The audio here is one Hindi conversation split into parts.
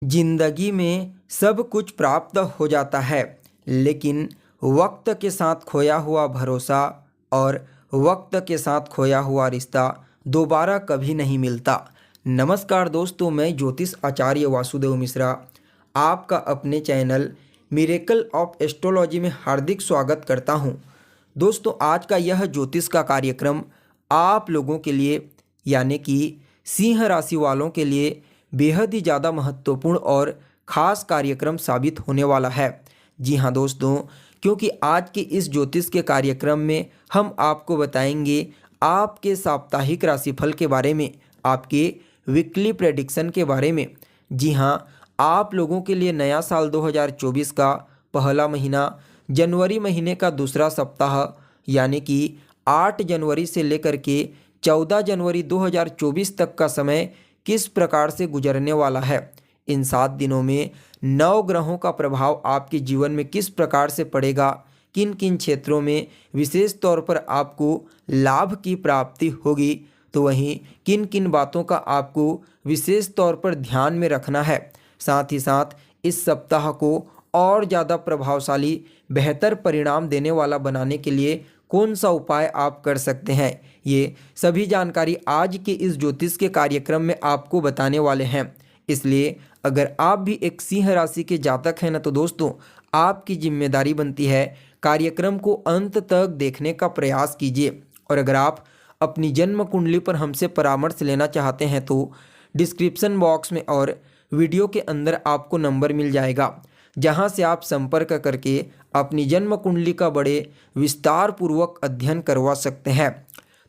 जिंदगी में सब कुछ प्राप्त हो जाता है, लेकिन वक्त के साथ खोया हुआ भरोसा और वक्त के साथ खोया हुआ रिश्ता दोबारा कभी नहीं मिलता। नमस्कार दोस्तों, मैं ज्योतिष आचार्य वासुदेव मिश्रा आपका अपने चैनल मिरेकल ऑफ एस्ट्रोलॉजी में हार्दिक स्वागत करता हूं। दोस्तों, आज का यह ज्योतिष का कार्यक्रम आप लोगों के लिए यानी कि सिंह राशि वालों के लिए बेहद ही ज़्यादा महत्वपूर्ण और ख़ास कार्यक्रम साबित होने वाला है। जी हाँ दोस्तों, क्योंकि आज के इस ज्योतिष के कार्यक्रम में हम आपको बताएंगे आपके साप्ताहिक राशिफल के बारे में, आपके वीकली प्रेडिक्शन के बारे में। जी हाँ, आप लोगों के लिए नया साल 2024 का पहला महीना, जनवरी महीने का दूसरा सप्ताह यानी कि 8 जनवरी से लेकर के 14 जनवरी 2024 तक का समय किस प्रकार से गुजरने वाला है। इन 7 दिनों में 9 ग्रहों का प्रभाव आपके जीवन में किस प्रकार से पड़ेगा, किन किन क्षेत्रों में विशेष तौर पर आपको लाभ की प्राप्ति होगी, तो वहीं किन किन बातों का आपको विशेष तौर पर ध्यान में रखना है। साथ ही साथ इस सप्ताह को और ज़्यादा प्रभावशाली, बेहतर परिणाम देने वाला बनाने के लिए कौन सा उपाय आप कर सकते हैं, ये सभी जानकारी आज के इस ज्योतिष के कार्यक्रम में आपको बताने वाले हैं। इसलिए अगर आप भी एक सिंह राशि के जातक हैं ना, तो दोस्तों आपकी जिम्मेदारी बनती है कार्यक्रम को अंत तक देखने का प्रयास कीजिए। और अगर आप अपनी जन्म कुंडली पर हमसे परामर्श लेना चाहते हैं तो डिस्क्रिप्शन बॉक्स में और वीडियो के अंदर आपको नंबर मिल जाएगा, जहां से आप संपर्क करके अपनी जन्म कुंडली का बड़े विस्तार पूर्वक अध्ययन करवा सकते हैं।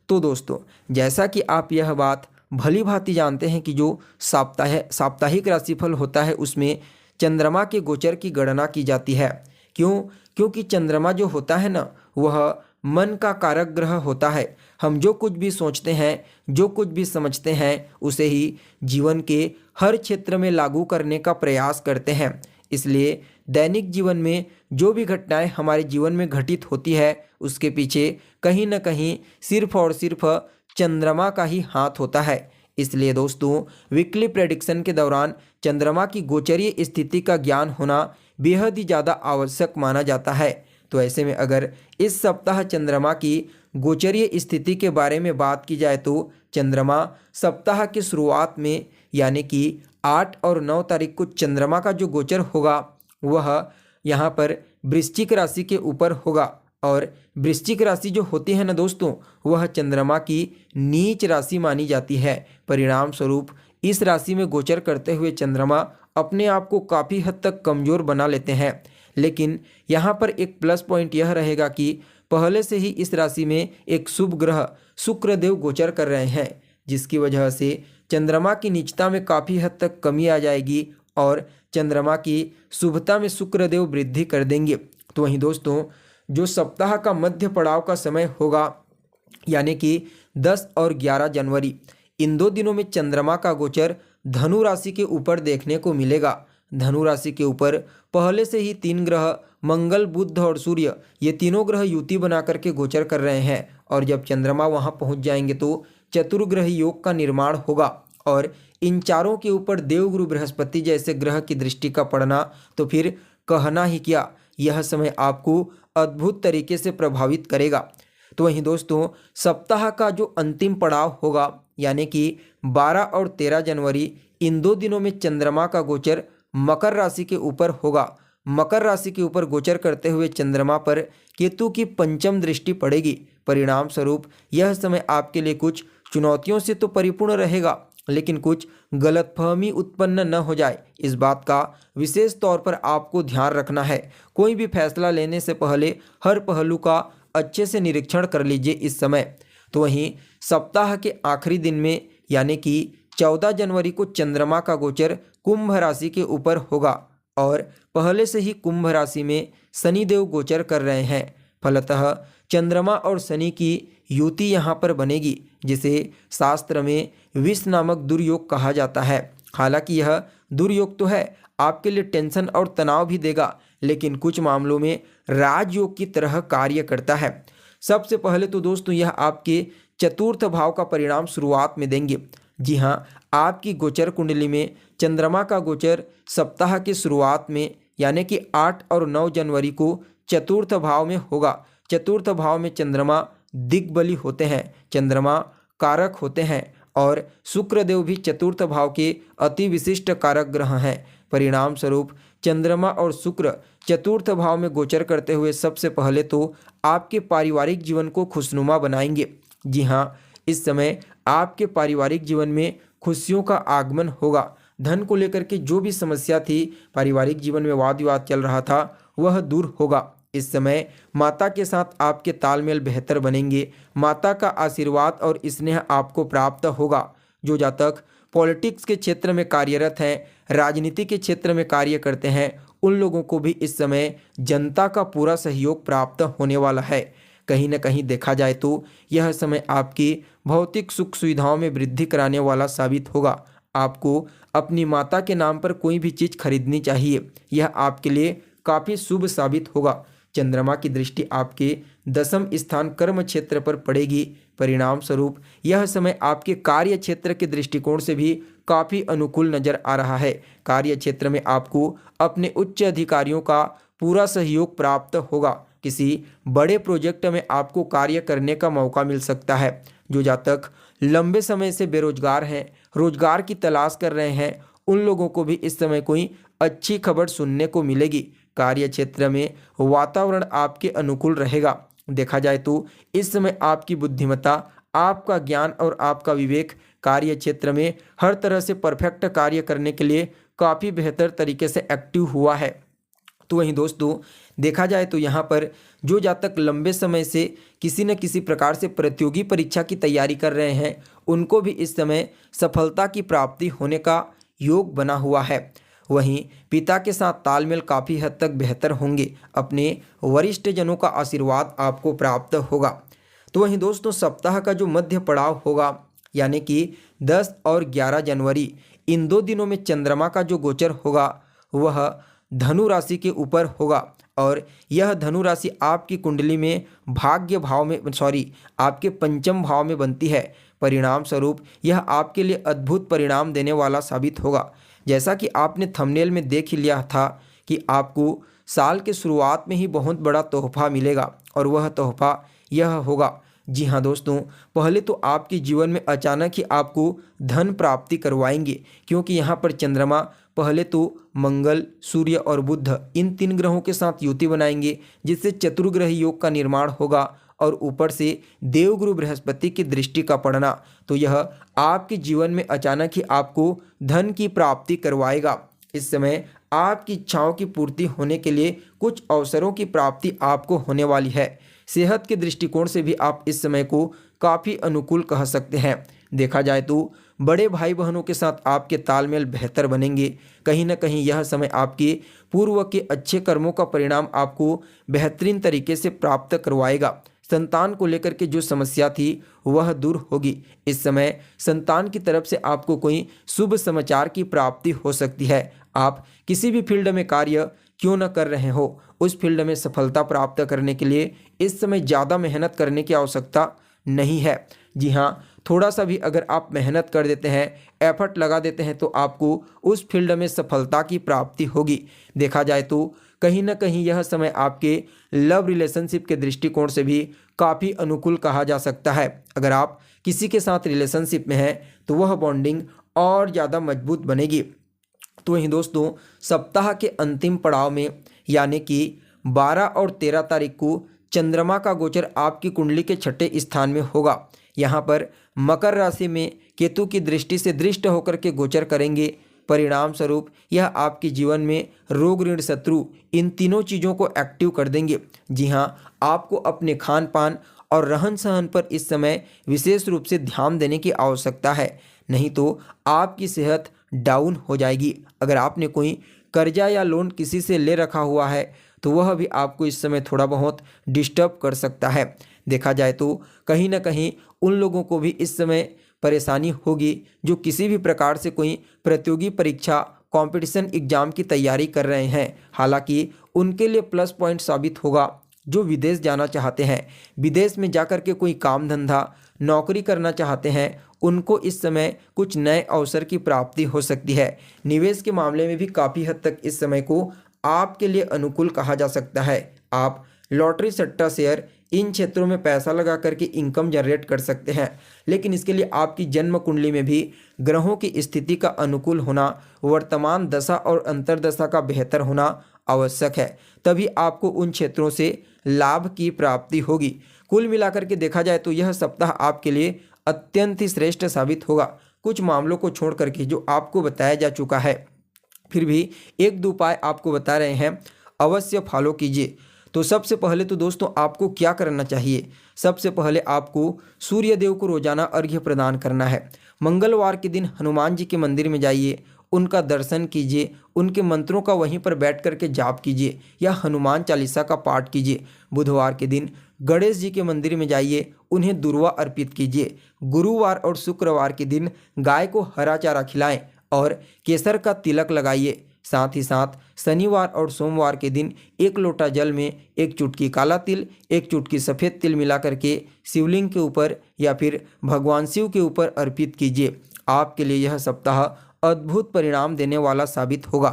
तो दोस्तों, जैसा कि आप यह बात भली भांति जानते हैं कि जो साप्ताहिक राशिफल होता है उसमें चंद्रमा के गोचर की गणना की जाती है। क्योंकि चंद्रमा जो होता है ना, वह मन का कारक ग्रह होता है। हम जो कुछ भी सोचते हैं, जो कुछ भी समझते हैं, उसे ही जीवन के हर क्षेत्र में लागू करने का प्रयास करते हैं। इसलिए दैनिक जीवन में जो भी घटनाएं हमारे जीवन में घटित होती है, उसके पीछे कहीं न कहीं सिर्फ और सिर्फ चंद्रमा का ही हाथ होता है। इसलिए दोस्तों, वीकली प्रेडिक्शन के दौरान चंद्रमा की गोचरीय स्थिति का ज्ञान होना बेहद ही ज़्यादा आवश्यक माना जाता है। तो ऐसे में अगर इस सप्ताह चंद्रमा की गोचरीय स्थिति के बारे में बात की जाए तो चंद्रमा सप्ताह की शुरुआत में यानी कि 8 और 9 तारीख को चंद्रमा का जो गोचर होगा वह यहाँ पर वृश्चिक राशि के ऊपर होगा। और वृश्चिक राशि जो होती है ना दोस्तों, वह चंद्रमा की नीच राशि मानी जाती है। परिणाम स्वरूप इस राशि में गोचर करते हुए चंद्रमा अपने आप को काफ़ी हद तक कमज़ोर बना लेते हैं। लेकिन यहाँ पर एक प्लस पॉइंट यह रहेगा कि पहले से ही इस राशि में एक शुभ ग्रह शुक्रदेव गोचर कर रहे हैं, जिसकी वजह से चंद्रमा की नीचता में काफ़ी हद तक कमी आ जाएगी और चंद्रमा की शुभता में शुक्रदेव वृद्धि कर देंगे। तो वहीं दोस्तों, जो सप्ताह का मध्य पड़ाव का समय होगा यानी कि 10 और 11 जनवरी, इन 2 दिनों में चंद्रमा का गोचर धनु राशि के ऊपर देखने को मिलेगा। धनु राशि के ऊपर पहले से ही 3 ग्रह मंगल, बुध और सूर्य, ये तीनों ग्रह युति बना करके गोचर कर रहे हैं। और जब चंद्रमा वहां पहुंच जाएंगे तो चतुर्ग्रह योग का निर्माण होगा। और इन चारों के ऊपर देवगुरु बृहस्पति जैसे ग्रह की दृष्टि का पड़ना तो फिर कहना ही क्या, यह समय आपको अद्भुत तरीके से प्रभावित करेगा। तो वहीं दोस्तों, सप्ताह का जो अंतिम पड़ाव होगा यानी कि 12 और 13 जनवरी, इन 2 दिनों में चंद्रमा का गोचर मकर राशि के ऊपर होगा। मकर राशि के ऊपर गोचर करते हुए चंद्रमा पर केतु की पंचम दृष्टि पड़ेगी। परिणाम स्वरूप यह समय आपके लिए कुछ चुनौतियों से तो परिपूर्ण रहेगा, लेकिन कुछ गलतफहमी उत्पन्न न हो जाए, इस बात का विशेष तौर पर आपको ध्यान रखना है। कोई भी फैसला लेने से पहले हर पहलू का अच्छे से निरीक्षण कर लीजिए इस समय। तो वहीं सप्ताह के आखिरी दिन में यानी कि 14 जनवरी को चंद्रमा का गोचर कुंभ राशि के ऊपर होगा और पहले से ही कुंभ राशि में शनिदेव गोचर कर रहे हैं। फलतः चंद्रमा और शनि की युति यहाँ पर बनेगी, जिसे शास्त्र में विष नामक दुर्योग कहा जाता है। हालांकि यह दुर्योग तो है, आपके लिए टेंशन और तनाव भी देगा, लेकिन कुछ मामलों में राजयोग की तरह कार्य करता है। सबसे पहले तो दोस्तों, यह आपके चतुर्थ भाव का परिणाम शुरुआत में देंगे। जी हाँ, आपकी गोचर कुंडली में चंद्रमा का गोचर सप्ताह की शुरुआत में यानी कि 8 और 9 जनवरी को चतुर्थ भाव में होगा। चतुर्थ भाव में चंद्रमा दिग्बली होते हैं, चंद्रमा कारक होते हैं और शुक्रदेव भी चतुर्थ भाव के अति विशिष्ट कारक ग्रह हैं। परिणाम स्वरूप चंद्रमा और शुक्र चतुर्थ भाव में गोचर करते हुए सबसे पहले तो आपके पारिवारिक जीवन को खुशनुमा बनाएंगे। जी हाँ, इस समय आपके पारिवारिक जीवन में खुशियों का आगमन होगा। धन को लेकर के जो भी समस्या थी, पारिवारिक जीवन में वाद विवाद चल रहा था, वह दूर होगा। इस समय माता के साथ आपके तालमेल बेहतर बनेंगे। माता का आशीर्वाद और स्नेह आपको प्राप्त होगा। जो जातक पॉलिटिक्स के क्षेत्र में कार्यरत हैं, राजनीति के क्षेत्र में कार्य करते हैं, उन लोगों को भी इस समय जनता का पूरा सहयोग प्राप्त होने वाला है। कहीं न कहीं देखा जाए तो यह समय आपकी भौतिक सुख सुविधाओं में वृद्धि कराने वाला साबित होगा। आपको अपनी माता के नाम पर कोई भी चीज़ खरीदनी चाहिए, यह आपके लिए काफ़ी शुभ साबित होगा। चंद्रमा की दृष्टि आपके 10वें स्थान कर्म क्षेत्र पर पड़ेगी। परिणाम स्वरूप यह समय आपके कार्य क्षेत्र के दृष्टिकोण से भी काफ़ी अनुकूल नजर आ रहा है। कार्य क्षेत्र में आपको अपने उच्च अधिकारियों का पूरा सहयोग प्राप्त होगा। किसी बड़े प्रोजेक्ट में आपको कार्य करने का मौका मिल सकता है। जो जातक लंबे समय से बेरोजगार हैं, रोजगार की तलाश कर रहे हैं, उन लोगों को भी इस समय कोई अच्छी खबर सुनने को मिलेगी। कार्य क्षेत्र में वातावरण आपके अनुकूल रहेगा। देखा जाए तो इस समय आपकी बुद्धिमत्ता, आपका ज्ञान और आपका विवेक कार्य क्षेत्र में हर तरह से परफेक्ट कार्य करने के लिए काफ़ी बेहतर तरीके से एक्टिव हुआ है। तो वहीं दोस्तों देखा जाए तो यहाँ पर जो जातक लंबे समय से किसी न किसी प्रकार से प्रतियोगी परीक्षा की तैयारी कर रहे हैं, उनको भी इस समय सफलता की प्राप्ति होने का योग बना हुआ है। वहीं पिता के साथ तालमेल काफ़ी हद तक बेहतर होंगे। अपने वरिष्ठ जनों का आशीर्वाद आपको प्राप्त होगा। तो वहीं दोस्तों सप्ताह का जो मध्य पड़ाव होगा यानी कि 10 और 11 जनवरी, इन 2 दिनों में चंद्रमा का जो गोचर होगा वह धनु राशि के ऊपर होगा और यह धनु राशि आपकी कुंडली में भाग्य भाव में आपके पंचम भाव में बनती है। परिणाम स्वरूप यह आपके लिए अद्भुत परिणाम देने वाला साबित होगा। जैसा कि आपने थंबनेल में देख ही लिया था कि आपको साल के शुरुआत में ही बहुत बड़ा तोहफा मिलेगा और वह तोहफा यह होगा। जी हाँ दोस्तों, पहले तो आपके जीवन में अचानक ही आपको धन प्राप्ति करवाएंगे, क्योंकि यहाँ पर चंद्रमा पहले तो मंगल, सूर्य और बुध इन 3 ग्रहों के साथ युति बनाएंगे, जिससे चतुर्ग्रह योग का निर्माण होगा और ऊपर से देवगुरु बृहस्पति की दृष्टि का पड़ना, तो यह आपके जीवन में अचानक ही आपको धन की प्राप्ति करवाएगा। इस समय आपकी इच्छाओं की पूर्ति होने के लिए कुछ अवसरों की प्राप्ति आपको होने वाली है। सेहत के दृष्टिकोण से भी आप इस समय को काफ़ी अनुकूल कह सकते हैं। देखा जाए तो बड़े भाई बहनों के साथ आपके तालमेल बेहतर बनेंगे। कहीं ना कहीं यह समय आपके पूर्व के अच्छे कर्मों का परिणाम आपको बेहतरीन तरीके से प्राप्त करवाएगा। संतान को लेकर के जो समस्या थी वह दूर होगी। इस समय संतान की तरफ से आपको कोई शुभ समाचार की प्राप्ति हो सकती है। आप किसी भी फील्ड में कार्य क्यों न कर रहे हो, उस फील्ड में सफलता प्राप्त करने के लिए इस समय ज़्यादा मेहनत करने की आवश्यकता नहीं है। जी हाँ, थोड़ा सा भी अगर आप मेहनत कर देते हैं, एफर्ट लगा देते हैं, तो आपको उस फील्ड में सफलता की प्राप्ति होगी। देखा जाए तो कहीं ना कहीं यह समय आपके लव रिलेशनशिप के दृष्टिकोण से भी काफ़ी अनुकूल कहा जा सकता है। अगर आप किसी के साथ रिलेशनशिप में हैं तो वह बॉन्डिंग और ज़्यादा मजबूत बनेगी। तो वहीं दोस्तों सप्ताह के अंतिम पड़ाव में यानी कि 12 और 13 तारीख को चंद्रमा का गोचर आपकी कुंडली के 6ठे स्थान में होगा। यहाँ पर मकर राशि में केतु की दृष्टि से दृष्ट होकर के गोचर करेंगे। परिणाम स्वरूप यह आपके जीवन में रोग, ऋण, शत्रु इन तीनों चीज़ों को एक्टिव कर देंगे। जी हाँ, आपको अपने खान पान और रहन सहन पर इस समय विशेष रूप से ध्यान देने की आवश्यकता है, नहीं तो आपकी सेहत डाउन हो जाएगी। अगर आपने कोई कर्जा या लोन किसी से ले रखा हुआ है तो वह भी आपको इस समय थोड़ा बहुत डिस्टर्ब कर सकता है। देखा जाए तो कहीं ना कहीं उन लोगों को भी इस समय परेशानी होगी जो किसी भी प्रकार से कोई प्रतियोगी परीक्षा, कंपटीशन एग्जाम की तैयारी कर रहे हैं। हालांकि उनके लिए प्लस पॉइंट साबित होगा जो विदेश जाना चाहते हैं। विदेश में जाकर के कोई काम धंधा, नौकरी करना चाहते हैं उनको इस समय कुछ नए अवसर की प्राप्ति हो सकती है। निवेश के मामले में भी काफ़ी हद तक इस समय को आपके लिए अनुकूल कहा जा सकता है। आप लॉटरी, सट्टा, शेयर इन क्षेत्रों में पैसा लगा करके इनकम जनरेट कर सकते हैं, लेकिन इसके लिए आपकी जन्म कुंडली में भी ग्रहों की स्थिति का अनुकूल होना, वर्तमान दशा और अंतर्दशा का बेहतर होना आवश्यक है। तभी आपको उन क्षेत्रों से लाभ की प्राप्ति होगी। कुल मिलाकर के देखा जाए तो यह सप्ताह आपके लिए अत्यंत ही श्रेष्ठ साबित होगा। कुछ मामलों को छोड़ करके जो आपको बताया जा चुका है, फिर भी एक दो उपाय आपको बता रहे हैं, अवश्य फॉलो कीजिए। तो सबसे पहले तो दोस्तों आपको क्या करना चाहिए? सबसे पहले आपको सूर्य देव को रोजाना अर्घ्य प्रदान करना है। मंगलवार के दिन हनुमान जी के मंदिर में जाइए, उनका दर्शन कीजिए, उनके मंत्रों का वहीं पर बैठ करके जाप कीजिए या हनुमान चालीसा का पाठ कीजिए। बुधवार के दिन गणेश जी के मंदिर में जाइए, उन्हें दुर्वा अर्पित कीजिए। गुरुवार और शुक्रवार के दिन गाय को हरा चारा खिलाएं और केसर का तिलक लगाइए। साथ ही साथ शनिवार और सोमवार के दिन एक लोटा जल में एक चुटकी काला तिल, एक चुटकी सफ़ेद तिल मिला करके शिवलिंग के ऊपर या फिर भगवान शिव के ऊपर अर्पित कीजिए। आपके लिए यह सप्ताह अद्भुत परिणाम देने वाला साबित होगा।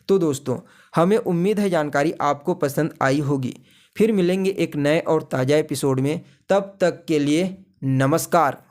तो दोस्तों, हमें उम्मीद है जानकारी आपको पसंद आई होगी। फिर मिलेंगे एक नए और ताज़ा एपिसोड में। तब तक के लिए नमस्कार।